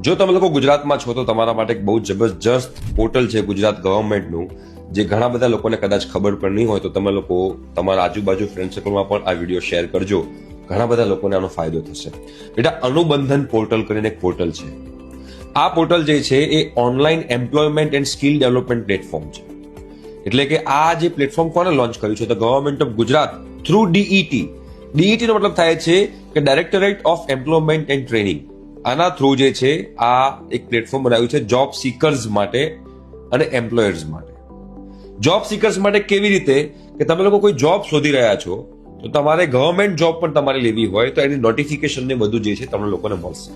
જો તમે લોકો ગુજરાતમાં છો તો તમારા માટે એક બહુ જબરજસ્ત પોર્ટલ છે ગુજરાત ગવર્મેન્ટનું, જે ઘણા બધા લોકોને કદાચ ખબર પણ નહીં હોય, તો તમે લોકો તમારા આજુબાજુ ફ્રેન્ડ સર્કલમાં પણ આ વિડીયો શેર કરજો. ઘણા બધા લોકોને આનો ફાયદો થશે. બેટા, અનુબંધન પોર્ટલ કરીને એક પોર્ટલ છે. આ પોર્ટલ જે છે એ online employment and skill development platform છે. એટલે કે આ જે પ્લેટફોર્મ કોને લોન્ચ કર્યું છે? તો ગવર્મેન્ટ ઓફ ગુજરાત થ્રુ ડીઈટી. ડીઈટી નો મતલબ થાય છે કે directorate of employment and training. આના થ્રુ જે છે આ એક પ્લેટફોર્મ બનાવ્યું છે જોબ સિકર્સ માટે અને એમ્પ્લોયર્સ માટે. જોબ સિકર્સ માટે કેવી રીતે? કે તમે લોકો કોઈ જોબ શોધી રહ્યા છો, તો તમારે ગવર્મેન્ટ જોબ પણ તમારે લેવી હોય તો એની નોટિફિકેશન ને બધું જે છે તમને લોકોને મળશે.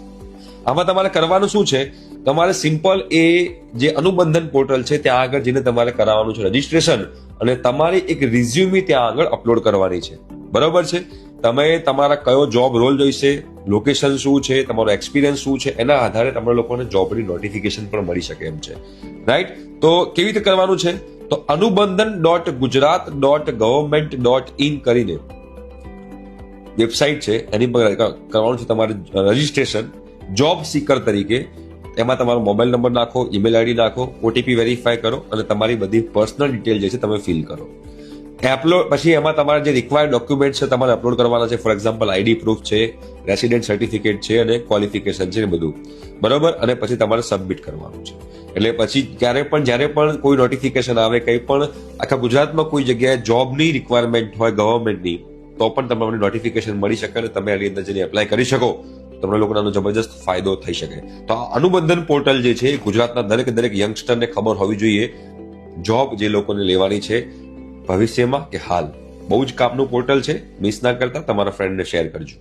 આમાં તમારે કરવાનું શું છે? તમારે સિમ્પલ એ જે અનુબંધન પોર્ટલ છે ત્યાં આગળ જઈને તમારે કરાવવાનું છે રજીસ્ટ્રેશન, અને તમારી એક રિઝ્યુમી ત્યાં આગળ અપલોડ કરવાની છે. બરોબર છે? તમે તમારા કયો જોબ રોલ જોઈશે, લોકેશન શું છે, તમારો એક્સપિરિયન્સ શું છે, એના આધારે તમને લોકોને જોબની નોટિફિકેશન પણ મળી શકે એમ છે. રાઈટ? તો કેવી રીતે કરવાનું છે? તો anubandan.gujarat.government.in કરીને વેબસાઇટ છે, એની પર કરવાનું છે તમારે રજીસ્ટ્રેશન જોબ સિકર તરીકે. એમાં તમારો મોબાઈલ નંબર નાખો, ઈમેલ આઈડી નાખો, ઓટીપી વેરીફાઈ કરો અને તમારી બધી પર્સનલ ડિટેલ જે છે તમે ફિલ કરો. પછી એમાં તમારા જે રિક્વાયર્ડ ડોક્યુમેન્ટ છે તમારે અપલોડ કરવાના છે. ફોર એક્ઝામ્પલ આઈડી પ્રૂફ છે, રેસિડેન્ટ સર્ટિફિકેટ છે અને ક્વોલિફિકેશન છે, બધું બરોબર. અને પછી તમારે સબમિટ કરવાનું છે. એટલે પછી જ્યારે પણ કોઈ નોટિફિકેશન આવે, કંઈ પણ આખા ગુજરાતમાં કોઈ જગ્યાએ જોબની રિક્વાયરમેન્ટ હોય ગવર્મેન્ટની, તો પણ તમને નોટિફિકેશન મળી શકે અને તમે આની અંદર જઈને એપ્લાય કરી શકો. તમને લોકોને આનો જબરજસ્ત ફાયદો થઈ શકે. તો આ અનુબંધન પોર્ટલ જે છે ગુજરાતના દરેક યંગસ્ટરને ખબર હોવી જોઈએ. જોબ જે લોકોને લેવાની છે ભવિષ્યમાં કે હાલ, બહુ જ કામનું પોર્ટલ છે. મિસ ના કરતા તમારા ફ્રેન્ડને શેર કરજો.